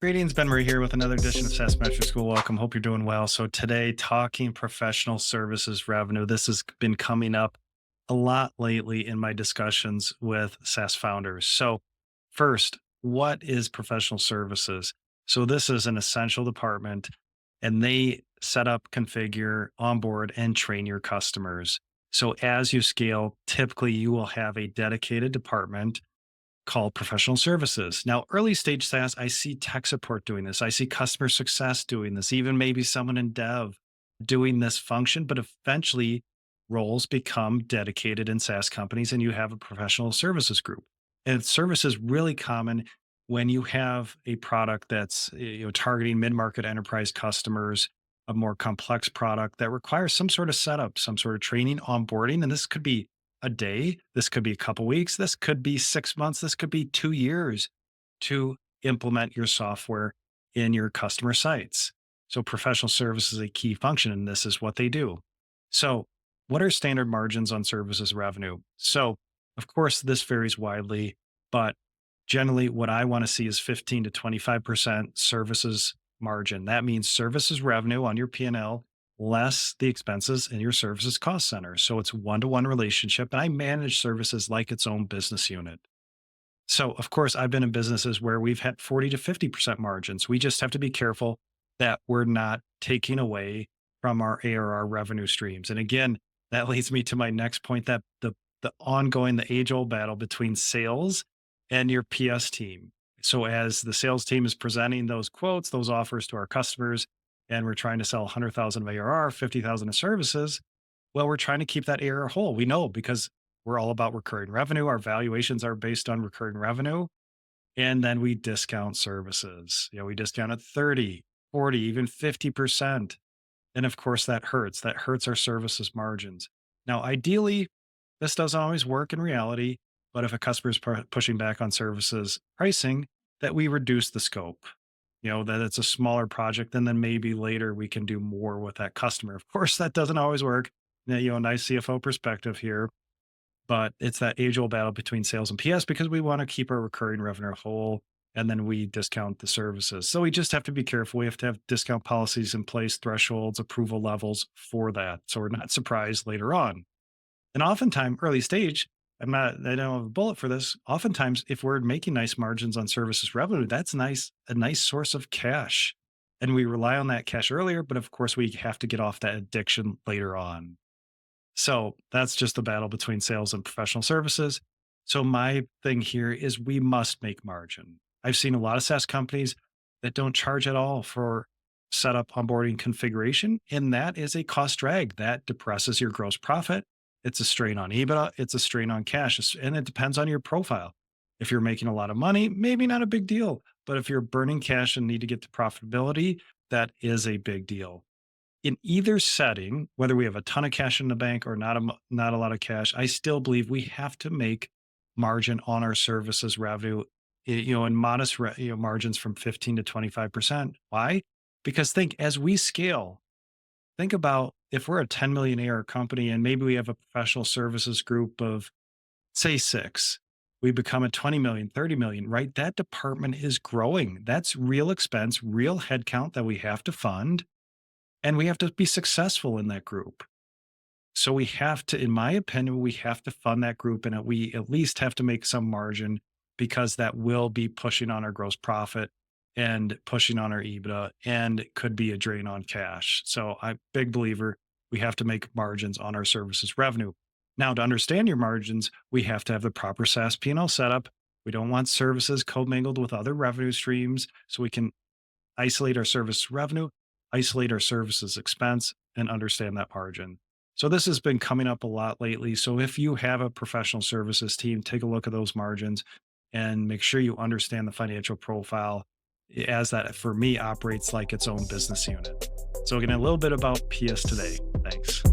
Greetings, Ben Marie here with another edition of SaaS Metrics School. Welcome. Hope you're doing well. So today, talking professional services revenue. This has been coming up a lot lately in my discussions with SaaS founders. So first, what is professional services? So this is an essential department, and they set up, configure, onboard, and train your customers. So as you scale, typically you will have a dedicated department called professional services. Now, early stage SaaS, I see tech support doing this. I see customer success doing this, even maybe someone in dev doing this function, but eventually roles become dedicated in SaaS companies and you have a professional services group. And service is really common when you have a product that's targeting mid-market enterprise customers, a more complex product that requires some sort of setup, some sort of training, onboarding, and this could be a day. This could be a couple weeks. This could be 6 months. This could be 2 years to implement your software in your customer sites. So, professional service is a key function, and this is what they do. So, what are standard margins on services revenue? So, of course, this varies widely, but generally, what I want to see is 15 to 25% services margin. That means services revenue on your P&L less the expenses in your services cost center. So it's one-to-one relationship. And I manage services like its own business unit. So of course, I've been in businesses where we've had 40 to 50% margins. We just have to be careful that we're not taking away from our ARR revenue streams. And again, that leads me to my next point that the age-old battle between sales and your PS team. So as the sales team is presenting those quotes, those offers to our customers, and we're trying to sell 100,000 of ARR, 50,000 of services, well, we're trying to keep that ARR whole. We know because we're all about recurring revenue. Our valuations are based on recurring revenue. And then we discount services. We discount at 30, 40, even 50%. And of course, that hurts. That hurts our services margins. Now, ideally, this doesn't always work in reality, but if a customer is pushing back on services pricing, that we reduce the scope, that it's a smaller project, and then maybe later we can do more with that customer. Of course, that doesn't always work. A nice CFO perspective here, but it's that age old battle between sales and PS because we want to keep our recurring revenue whole and then we discount the services. So we just have to be careful. We have to have discount policies in place, thresholds, approval levels for that. So we're not surprised later on. And oftentimes, early stage, I don't have a bullet for this. Oftentimes, if we're making nice margins on services revenue, that's a nice source of cash. And we rely on that cash earlier, but of course, we have to get off that addiction later on. So that's just the battle between sales and professional services. So my thing here is we must make margin. I've seen a lot of SaaS companies that don't charge at all for setup, onboarding, configuration, and that is a cost drag that depresses your gross profit. It's a strain on EBITDA, it's a strain on cash, and it depends on your profile. If you're making a lot of money, maybe not a big deal, but if you're burning cash and need to get to profitability, that is a big deal. In either setting, whether we have a ton of cash in the bank or not a lot of cash, I still believe we have to make margin on our services revenue, in modest margins from 15 to 25%. Why? Because as we scale, think about if we're a 10 million ARR company and maybe we have a professional services group of, say, six, we become a 20 million, 30 million, right? That department is growing. That's real expense, real headcount that we have to fund. And we have to be successful in that group. So we have to, in my opinion, we have to fund that group and we at least have to make some margin because that will be pushing on our gross profit and pushing on our EBITDA and it could be a drain on cash. So I'm a big believer we have to make margins on our services revenue. Now, to understand your margins, we have to have the proper SaaS P&L setup. We don't want services commingled with other revenue streams. So we can isolate our service revenue, isolate our services expense, and understand that margin. So this has been coming up a lot lately. So if you have a professional services team, take a look at those margins and make sure you understand the financial profile as that, for me, operates like its own business unit. So again, a little bit about PS today. Thanks.